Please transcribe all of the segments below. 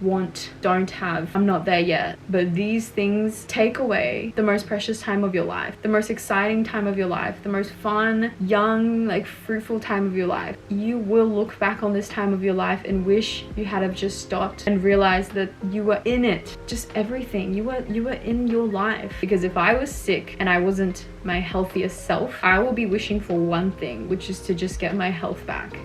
want, don't have, I'm not there yet. But these things take away the most precious time of your life, the most exciting time of your life, the most fun, young, like fruitful time of your life. You will look back on this time of your life and wish you had have just stopped and realized that you were in it. Just everything. You were in your life. Because if I was sick and I wasn't my healthiest self, I will be wishing for one thing, which is to just get my health back.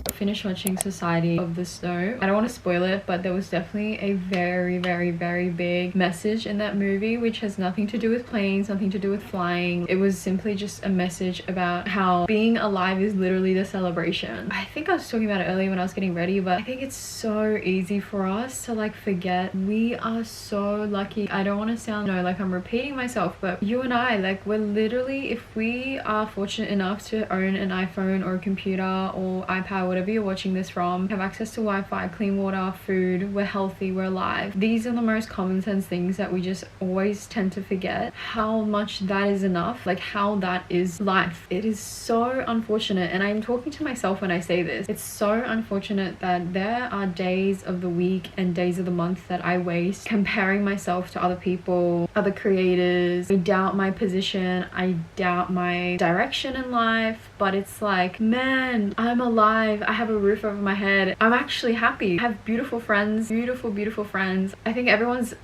Finished watching Society of the Snow. I don't want to spoil it, but there was definitely a very, very, very big message in that movie, which has nothing to do with planes, nothing to do with flying. It was simply just a message about how being alive is literally the celebration. I think I was talking about it earlier when I was getting ready, but I think it's so easy for us to like forget. We are so lucky. I don't want to sound like I'm repeating myself, but you and I, like, we're literally, if we are fortunate enough to own an iPhone or a computer or iPad, whatever you're watching this from, have access to Wi-Fi, clean water, food, we're healthy, we're alive. These are the most common sense things that we just always tend to forget how much that is enough, like how that is life. It is so unfortunate, and I'm talking to myself when I say this. It's so unfortunate that there are days of the week and days of the month that I waste comparing myself to other people, other creators. I doubt my position, I doubt my direction in life, but it's like, man, I'm alive, I have a roof over my head, I'm actually happy, I have beautiful friends, beautiful friends. I think everyone's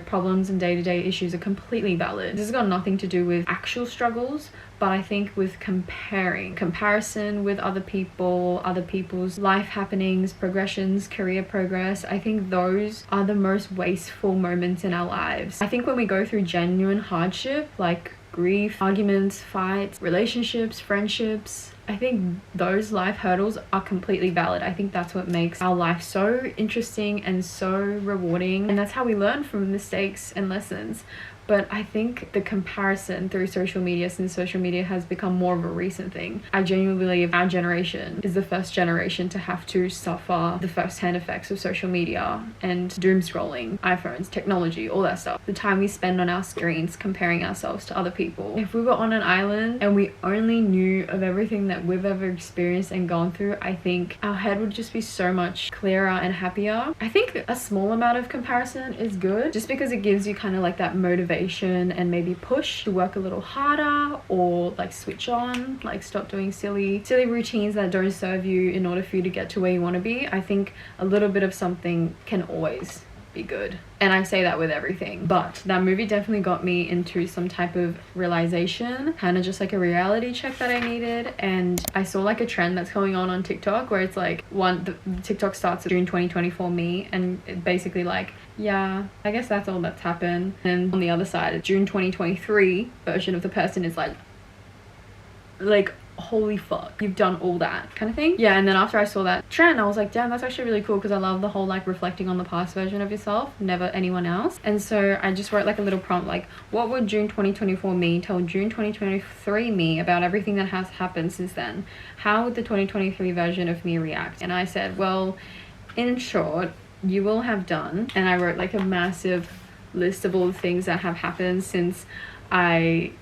problems and day-to-day issues are completely valid. This has got nothing to do with actual struggles, but I think with comparison with other people, other people's life happenings, progressions, career progress, I think those are the most wasteful moments in our lives. I think when we go through genuine hardship, like grief, arguments, fights, relationships, friendships, I think those life hurdles are completely valid. I think that's what makes our life so interesting and so rewarding, and that's how we learn from mistakes and lessons. But I think the comparison through social media, since social media has become more of a recent thing, I genuinely believe our generation is the first generation to have to suffer the first-hand effects of social media and doom scrolling, iPhones, technology, all that stuff. The time we spend on our screens comparing ourselves to other people. If we were on an island and we only knew of everything that we've ever experienced and gone through, I think our head would just be so much clearer and happier. I think a small amount of comparison is good, just because it gives you kind of like that motivation and maybe push to work a little harder, or like switch on, like stop doing silly routines that don't serve you in order for you to get to where you want to be. I think a little bit of something can always be good, and I say that with everything. But that movie definitely got me into some type of realization, kind of just like a reality check that I needed. And I saw like a trend that's going on TikTok where it's like the TikTok starts at June 2024 me, and it basically like, yeah, I guess that's all that's happened. And on the other side, June 2023 version of the person is like holy fuck, you've done all that kind of thing. Yeah, and then after I saw that trend, I was like, damn, that's actually really cool, because I love the whole like reflecting on the past version of yourself, never anyone else. And so I just wrote like a little prompt, like, what would June 2024 me tell June 2023 me about everything that has happened since then? How would the 2023 version of me react? And I said, well, in short, you will have done, and I wrote like a massive list of all the things that have happened since I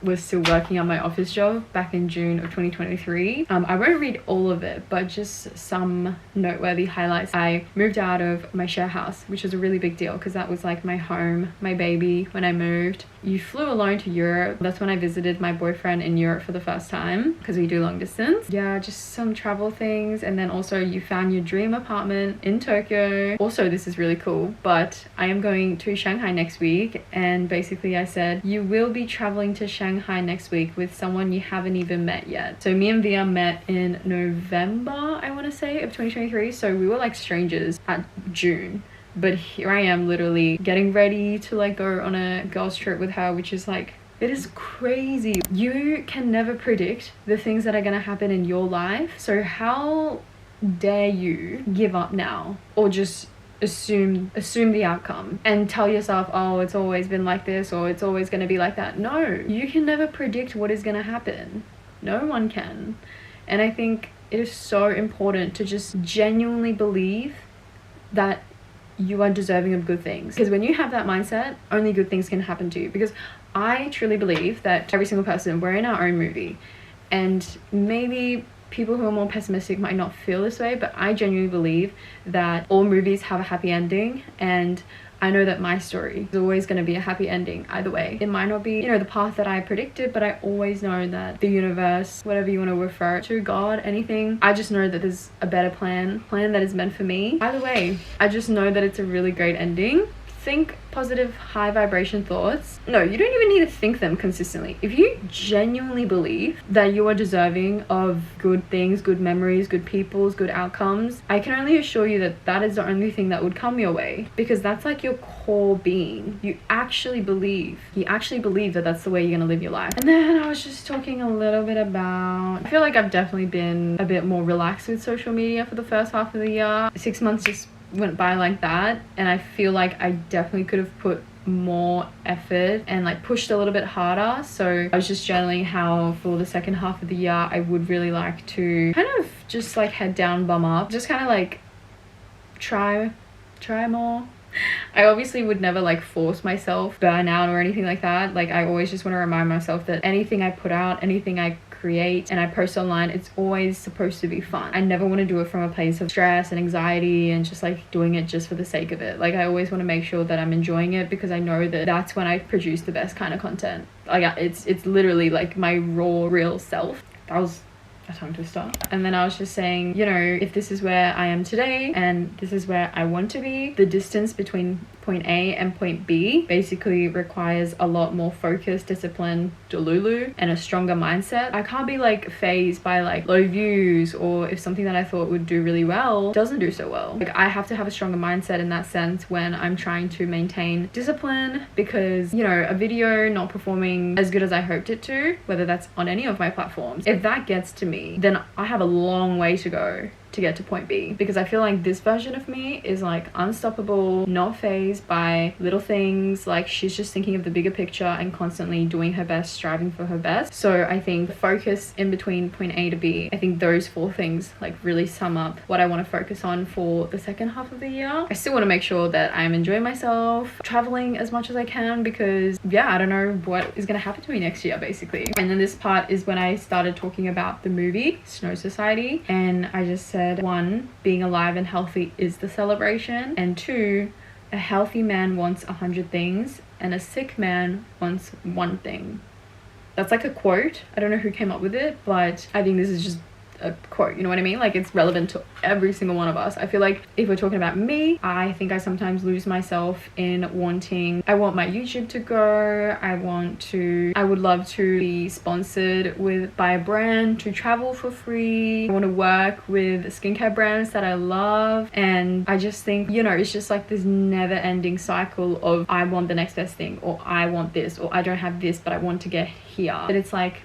was still working on my office job back in June of 2023. I won't read all of it, but just some noteworthy highlights. I moved out of my share house, which was a really big deal because that was like my home, my baby when I moved. You flew alone to Europe. That's when I visited my boyfriend in Europe for the first time, because we do long distance. Yeah, just some travel things. And then also you found your dream apartment in Tokyo. Also, this is really cool, but I am going to Shanghai next week, and basically I said, you will be traveling to Shanghai next week with someone you haven't even met yet. So me and Via met in November, I want to say, of 2023. So we were like strangers at June. But here I am literally getting ready to like go on a girls trip with her, which is like, it is crazy. You can never predict the things that are going to happen in your life. So how dare you give up now, or just assume the outcome and tell yourself, oh, it's always been like this, or it's always going to be like that. No, you can never predict what is going to happen. No one can. And I think it is so important to just genuinely believe that you are deserving of good things, because when you have that mindset, only good things can happen to you. Because I truly believe that every single person, we're in our own movie, and maybe people who are more pessimistic might not feel this way, but I genuinely believe that all movies have a happy ending, and I know that my story is always going to be a happy ending either way. It might not be, you know, the path that I predicted, but I always know that the universe, whatever you want to refer to, God, anything, I just know that there's a better plan that is meant for me. Either way, I just know that it's a really great ending. Think positive, high vibration thoughts. No, you don't even need to think them consistently. If you genuinely believe that you are deserving of good things, good memories, good peoples, good outcomes, I can only assure you that that is the only thing that would come your way, because that's like your core being. You actually believe that that's the way you're gonna live your life. And then I was just talking a little bit about, I feel like I've definitely been a bit more relaxed with social media for the first half of the year. 6 months just went by like that, and I feel like I definitely could have put more effort and like pushed a little bit harder. So I was just journaling how for the second half of the year I would really like to kind of just like head down, bum up, just kind of like try more. I obviously would never like force myself burn out or anything like that. Like I always just want to remind myself that anything I put out, anything I create and I post online, it's always supposed to be fun. I never want to do it from a place of stress and anxiety and just like doing it just for the sake of it. Like I always want to make sure that I'm enjoying it, because I know that that's when I produce the best kind of content. Like it's literally like my raw, real self. That was a tongue twister. And then I was just saying, you know, if this is where I am today and this is where I want to be, the distance between point A and point B basically requires a lot more focus, discipline, delulu, and a stronger mindset. I can't be like phased by like low views, or if something that I thought would do really well doesn't do so well. Like I have to have a stronger mindset in that sense when I'm trying to maintain discipline, because, you know, a video not performing as good as I hoped it to, whether that's on any of my platforms, if that gets to me, then I have a long way to go to get to point B, because I feel like this version of me is like unstoppable, not phased by little things. Like she's just thinking of the bigger picture and constantly doing her best, striving for her best. So I think the focus in between point A to B, I think those 4 things like really sum up what I want to focus on for the second half of the year. I still want to make sure that I'm enjoying myself, traveling as much as I can, because yeah, I don't know what is going to happen to me next year basically. And then this part is when I started talking about the movie Snow Society, and I just said, 1, being alive and healthy is the celebration, and 2, a healthy man wants 100 things and a sick man wants 1 thing. That's like a quote. I don't know who came up with it, but I think this is just a quote, you know what I mean? Like it's relevant to every single one of us. I feel like if we're talking about me, I think I sometimes lose myself in I want my YouTube to grow, I would love to be sponsored by a brand, to travel for free, I want to work with skincare brands that I love, and I just think, you know, it's just like this never ending cycle of I want the next best thing, or I want this, or I don't have this but I want to get here. But it's like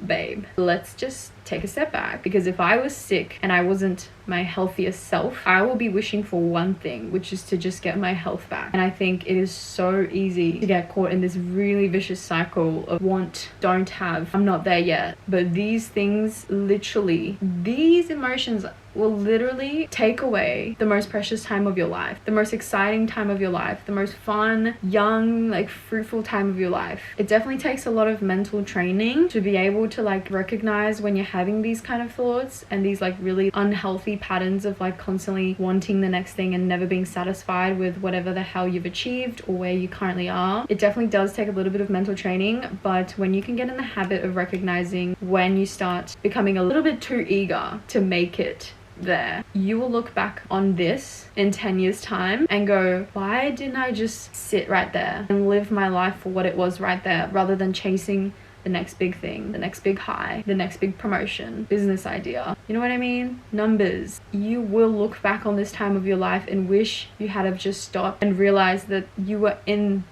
babe, let's just take a step back, because if I was sick and I wasn't my healthiest self, I will be wishing for 1 thing, which is to just get my health back. And I think it is so easy to get caught in this really vicious cycle of want, don't have, I'm not there yet. But these things, literally, these emotions will literally take away the most precious time of your life, the most exciting time of your life, the most fun, young, like fruitful time of your life. It definitely takes a lot of mental training to be able to like recognize when you're having these kind of thoughts and these like really unhealthy patterns of like constantly wanting the next thing and never being satisfied with whatever the hell you've achieved or where you currently are. It definitely does take a little bit of mental training, but when you can get in the habit of recognizing when you start becoming a little bit too eager to make it there, you will look back on this in 10 years time and go, why didn't I just sit right there and live my life for what it was right there, rather than chasing the next big thing, the next big high, the next big promotion, business idea, you know what I mean? Numbers. You will look back on this time of your life and wish you had have just stopped and realized that you were in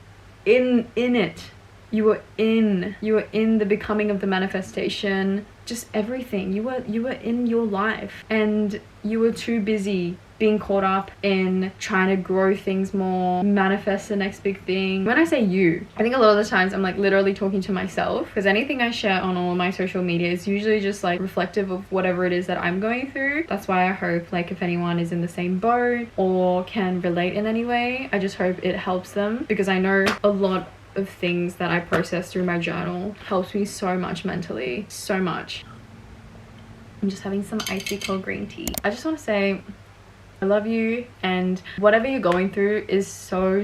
it. You were in the becoming of the manifestation, just everything. You were in your life, and you were too busy being caught up in trying to grow things more, manifest the next big thing. When I say you, I think a lot of the times I'm like literally talking to myself, because anything I share on all my social media is usually just like reflective of whatever it is that I'm going through. That's why I hope like if anyone is in the same boat or can relate in any way, I just hope it helps them, because I know a lot of things that I process through my journal helps me so much mentally, so much. I'm just having some icy cold green tea. I just want to say I love you, and whatever you're going through is so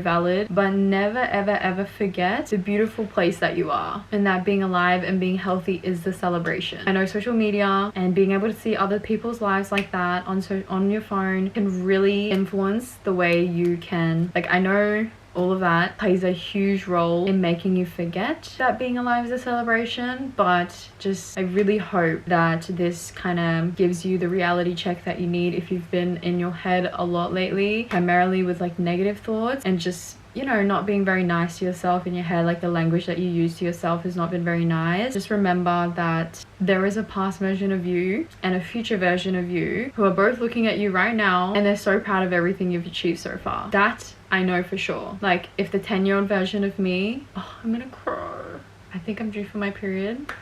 valid, but never ever forget the beautiful place that you are, and that being alive and being healthy is the celebration. I know social media and being able to see other people's lives like that on your phone can really influence the way you can, like, I know all of that plays a huge role in making you forget that being alive is a celebration, but just I really hope that this kind of gives you the reality check that you need if you've been in your head a lot lately, primarily with like negative thoughts and just, you know, not being very nice to yourself in your head. Like the language that you use to yourself has not been very nice. Just remember that there is a past version of you and a future version of you who are both looking at you right now, and they're so proud of everything you've achieved so far. That I know for sure. Like if the 10-year-old version of me, oh, I'm gonna cry. I think I'm due for my period.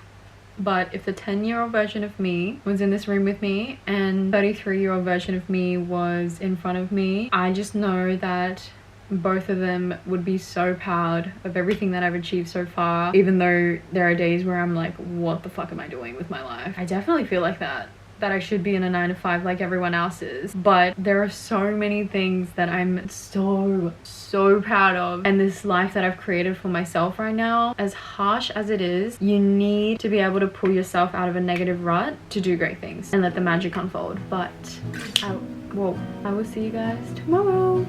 But if the 10-year-old version of me was in this room with me and 33-year-old version of me was in front of me, I just know that both of them would be so proud of everything that I've achieved so far, even though there are days where I'm like, what the fuck am I doing with my life? I definitely feel like that I should be in a 9-to-5 like everyone else is, but there are so many things that I'm so proud of, and this life that I've created for myself right now, as harsh as it is, you need to be able to pull yourself out of a negative rut to do great things and let the magic unfold. But I will see you guys tomorrow.